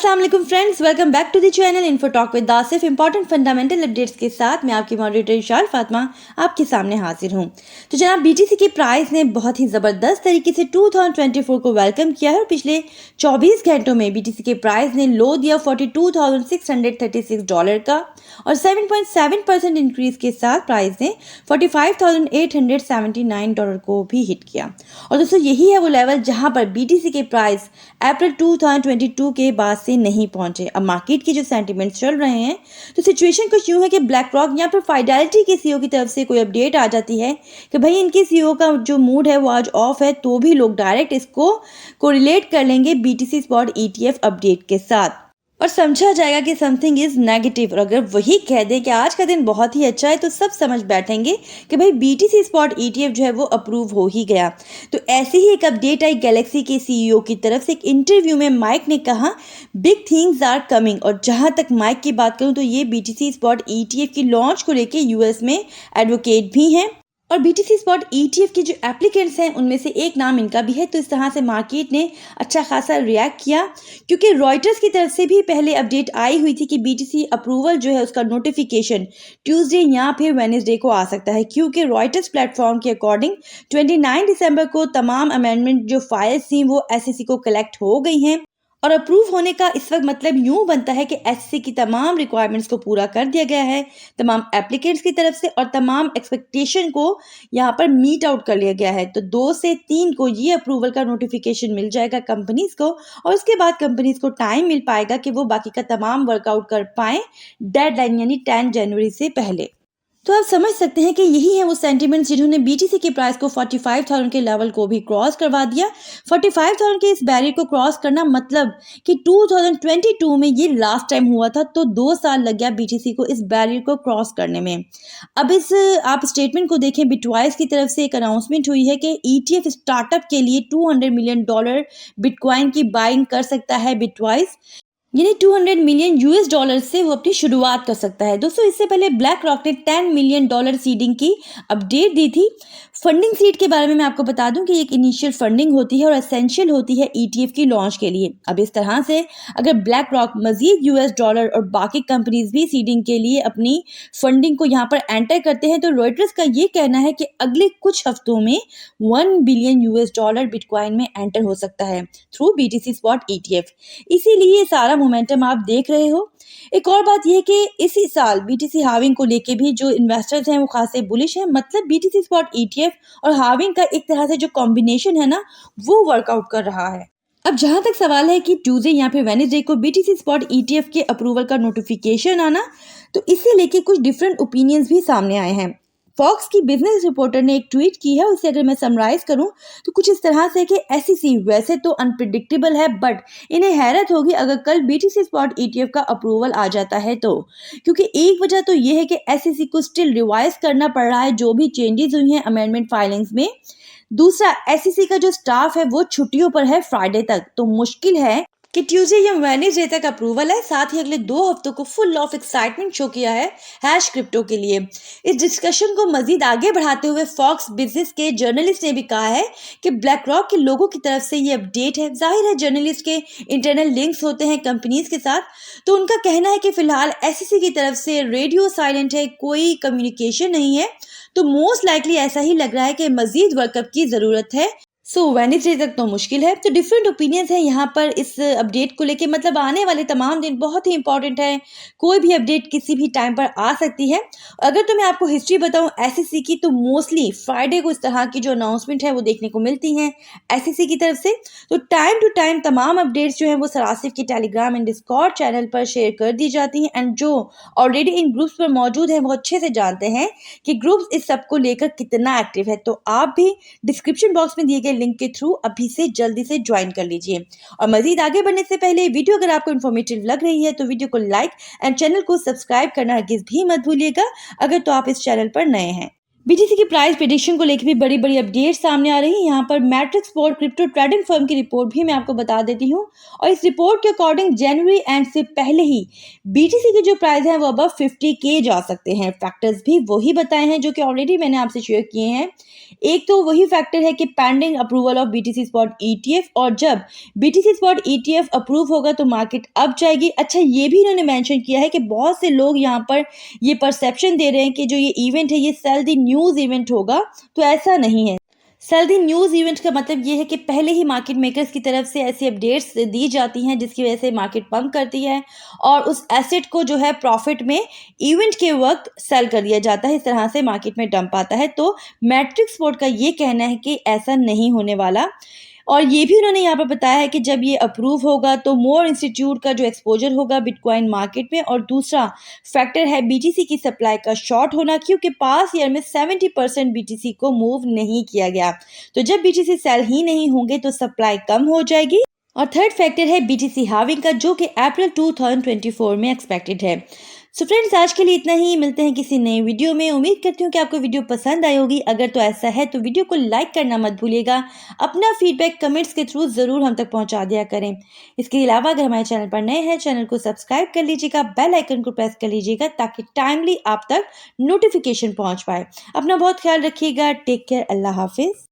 अस्सलाम वालेकुम friends, welcome back to the channel info talk with Asif. Important fundamental updates के साथ मैं आपकी मॉडरेटर इशाल फातिमा आपके सामने हाजिर हूं। तो जनाब, बीटीसी की प्राइस ने बहुत ही ज़बरदस्त तरीके से 2024 को वेलकम किया है और पिछले 24 घंटों में बीटीसी के प्राइस ने लो दिया $42,636 का और 7.7% इंक्रीज के साथ प्राइस ने $45,879 को भी हिट किया। और दोस्तों, यही है वो लेवल जहां पर बीटीसी के प्राइस अप्रैल 2022 के बाद से नहीं पहुंचे। अब मार्केट के जो सेंटिमेंट्स चल रहे हैं, तो सिचुएशन कुछ यूं है कि ब्लैक रॉक यहाँ पर फाइडेलिटी के सीईओ की तरफ से कोई अपडेट आ जाती है कि भाई इनके सीईओ का जो मूड है वो आज ऑफ है, तो भी लोग डायरेक्ट इसको कोरिलेट कर लेंगे बीटीसी स्पॉट ईटीएफ अपडेट के साथ और समझा जाएगा कि समथिंग इज नेगेटिव। और अगर वही कह दें कि आज का दिन बहुत ही अच्छा है, तो सब समझ बैठेंगे कि भाई बीटीसी स्पॉट ईटीएफ जो है वो अप्रूव हो ही गया। तो ऐसे ही एक अपडेट आई गैलेक्सी के सीईओ की तरफ से। एक इंटरव्यू में माइक ने कहा बिग थिंग्स आर कमिंग। और जहां तक माइक की बात करूं तो ये बीटीसी स्पॉट ईटीएफ की लॉन्च को लेके यूएस में एडवोकेट भी हैं और बीटीसी स्पॉट ईटीएफ के जो एप्लीकेंट्स हैं उनमें से एक नाम इनका भी है। तो इस तरह से मार्केट ने अच्छा खासा रिएक्ट किया, क्योंकि रॉयटर्स की तरफ से भी पहले अपडेट आई हुई थी कि बीटीसी अप्रूवल जो है उसका नोटिफिकेशन ट्यूसडे या फिर वेडनेसडे को आ सकता है, क्योंकि रॉयटर्स प्लेटफॉर्म के अकॉर्डिंग 29 दिसंबर को तमाम अमेंडमेंट जो फाइल्स थी वो एसईसी को कलेक्ट हो गई हैं। और अप्रूव होने का इस वक्त मतलब यूं बनता है कि एसईसी की तमाम रिक्वायरमेंट्स को पूरा कर दिया गया है तमाम एप्लीकेंट्स की तरफ से और तमाम एक्सपेक्टेशन को यहाँ पर मीट आउट कर लिया गया है। तो 2 से 3 को ये अप्रूवल का नोटिफिकेशन मिल जाएगा कंपनीज को और उसके बाद कंपनीज को टाइम मिल पाएगा कि वो बाकी का तमाम वर्कआउट कर पाएं डेडलाइन यानी 10 जनवरी से पहले। तो आप समझ सकते हैं कि यही है वो सेंटीमेंट्स जिन्होंने बीटीसी के प्राइस को 45,000 के लेवल को भी क्रॉस करवा दिया। 45,000 के इस बैरियर को क्रॉस करना मतलब कि 2022 में ये लास्ट टाइम हुआ था, तो 2 साल लग गया बीटीसी को इस बैरियर को क्रॉस करने में। अब इस आप स्टेटमेंट को देखें, बिटवाइस की तरफ से एक अनाउंसमेंट हुई है कि ईटीएफ स्टार्टअप के लिए $200 मिलियन बिटकॉइन की बाइंग कर सकता है बिटवाइस, यानी $200 मिलियन से वो अपनी शुरुआत कर सकता है। दोस्तों, इससे पहले ब्लैक रॉक ने $10 मिलियन सीडिंग की अपडेट दी थी। फंडिंग सीड के बारे में मैं आपको बता दूं कि एक इनिशियल फंडिंग होती है और एसेंशियल होती है ईटीएफ की लॉन्च के लिए। अब इस तरह से अगर ब्लैक रॉक मजीद $, और बाकी कंपनीज भी सीडिंग के लिए अपनी फंडिंग को यहाँ पर एंटर करते हैं, तो रॉयटर्स का ये कहना है कि अगले कुछ हफ्तों में $1 बिलियन बिटकॉइन में एंटर हो सकता है थ्रू बीटीसी स्पॉट ईटीएफ। इसीलिए सारा मोमेंटम आप देख रहे हो। एक और बात यह है कि इसी साल बीटीसी हाविंग को लेके भी जो इन्वेस्टर्स हैं वो खासे बुलिश हैं। मतलब बीटीसी स्पॉट ईटीएफ और हाविंग का एक तरह से जो कॉम्बिनेशन है ना, वो वर्कआउट कर रहा है। अब जहां तक सवाल है कि ट्यूसडे या फिर वेडनेसडे को बीटीसी स्पॉट ईटीएफ के अप्रूवल का नोटिफिकेशन आना, तो इसे लेके कुछ डिफरेंट ओपिनियंस भी सामने आए हैं। फॉक्स की बिजनेस रिपोर्टर ने एक ट्वीट की है, उसे अगर मैं समराइज करूं तो कुछ इस तरह से कि एसईसी वैसे तो अनप्रिडिक्टेबल है, बट इन्हें हैरत होगी अगर कल बीटीसी स्पॉट ईटीएफ का अप्रूवल आ जाता है तो। क्योंकि एक वजह तो यह है कि एसईसी को स्टिल रिवाइज करना पड़ रहा है जो भी चेंजेस हुई हैं अमेंडमेंट फाइलिंग्स में। दूसरा, एसईसी का जो स्टाफ है वो छुट्टियों पर है फ्राइडे तक, तो मुश्किल है कि ट्यूसडे या वेडनेसडे तक अप्रूवल है। साथ ही अगले 2 हफ्तों को फुल ऑफ एक्साइटमेंट शो किया है हैश क्रिप्टो के लिए। इस डिस्कशन को मजीद आगे बढ़ाते हुए फॉक्स बिजनेस के जर्नलिस्ट ने भी कहा है कि ब्लैक रॉक के लोगों की तरफ से ये अपडेट है। जाहिर है जर्नलिस्ट के इंटरनल लिंक्स होते हैं कंपनीज के साथ, तो उनका कहना है कि फिलहाल एसईसी की तरफ से रेडियो साइलेंट है, कोई कम्युनिकेशन नहीं है। तो मोस्ट लाइकली ऐसा ही लग रहा है कि मजीद वर्कअप की जरूरत है। सो वेडनेसडे तक तो मुश्किल है। तो डिफरेंट ओपिनियंस हैं यहाँ पर इस अपडेट को लेके। मतलब आने वाले तमाम दिन बहुत ही इंपॉर्टेंट है, कोई भी अपडेट किसी भी टाइम पर आ सकती है। अगर तो मैं आपको हिस्ट्री बताऊं एसईसी की, तो मोस्टली फ्राइडे को इस तरह की जो अनाउंसमेंट है वो देखने को मिलती हैं एसईसी की तरफ से। तो टाइम टू टाइम तमाम अपडेट्स जो हैं वो सरासिफ के टेलीग्राम एंड डिस्कॉर्ड चैनल पर शेयर कर दी जाती हैं, एंड जो ऑलरेडी इन ग्रुप्स पर मौजूद हैं वो अच्छे से जानते हैं कि ग्रुप्स इस सब को लेकर कितना एक्टिव है। तो आप भी डिस्क्रिप्शन बॉक्स में दिए गए लिंक के थ्रू अभी से जल्दी से ज्वाइन कर लीजिए। और मजीद आगे बढ़ने से पहले वीडियो अगर आपको इन्फॉर्मेटिव लग रही है तो वीडियो को लाइक एंड चैनल को सब्सक्राइब करना हरगिज भी मत भूलिएगा अगर तो आप इस चैनल पर नए हैं। बीटीसी की प्राइस प्रेडिक्शन को लेकर भी बड़ी बड़ी अपडेट सामने आ रही है। यहाँ पर matrix port crypto trading firm की रिपोर्ट भी मैं आपको बता देती हूँ। और इस रिपोर्ट के अकॉर्डिंग जनवरी एंड से पहले ही बीटीसी की जो प्राइस है वो अब 50K जा सकते हैं। फैक्टर्स भी वही बताए हैं जो कि ऑलरेडी मैंने आपसे शेयर किए हैं। एक तो वही फैक्टर है कि pending approval of BTC spot ETF, और जब बीटीसी स्पॉट ईटीएफ अप्रूव होगा तो मार्केट अप जाएगी। अच्छा, ये भी इन्होंने मेंशन किया है कि बहुत से लोग यहाँ पर ये परसेप्शन दे रहे हैं कि जो ये इवेंट है ये सेल द न्यूज़ इवेंट होगा, तो ऐसा नहीं है। सेल द न्यूज़ इवेंट का मतलब ये है कि पहले ही मार्केट मेकर्स की तरफ से ऐसी अपडेट्स दी जाती हैं जिसकी वजह से मार्केट पंप करती है और उस एसेट को जो है प्रॉफिट में इवेंट के वक्त सेल कर दिया जाता है। इस तरह से मार्केट में डंप आता है। तो मैट्रिक्स पोर्ट का ये कहना है कि ऐसा नहीं होने वाला। और ये भी उन्होंने यहाँ पर बताया है कि जब ये अप्रूव होगा तो मोर इंस्टीट्यूट का जो एक्सपोजर होगा बिटकॉइन मार्केट में। और दूसरा फैक्टर है बीटीसी की सप्लाई का शॉर्ट होना, क्योंकि पास ईयर में 70% बीटीसी को मूव नहीं किया गया। तो जब बीटीसी सेल ही नहीं होंगे तो सप्लाई कम हो जाएगी। और थर्ड फैक्टर है बीटीसी हार्विंग का, जो कि अप्रैल 2024 में एक्सपेक्टेड है। सो फ्रेंड्स, आज के लिए इतना ही। मिलते हैं किसी नई वीडियो में। उम्मीद करती हूँ कि आपको वीडियो पसंद आई होगी। अगर तो ऐसा है तो वीडियो को लाइक करना मत भूलिएगा। अपना फीडबैक कमेंट्स के थ्रू ज़रूर हम तक पहुँचा दिया करें। इसके अलावा अगर हमारे चैनल पर नए हैं, चैनल को सब्सक्राइब कर लीजिएगा, बेल आइकन को प्रेस कर लीजिएगा ताकि टाइमली आप तक नोटिफिकेशन पहुँच पाए। अपना बहुत ख्याल रखिएगा। Take care. अल्लाह हाफिज़।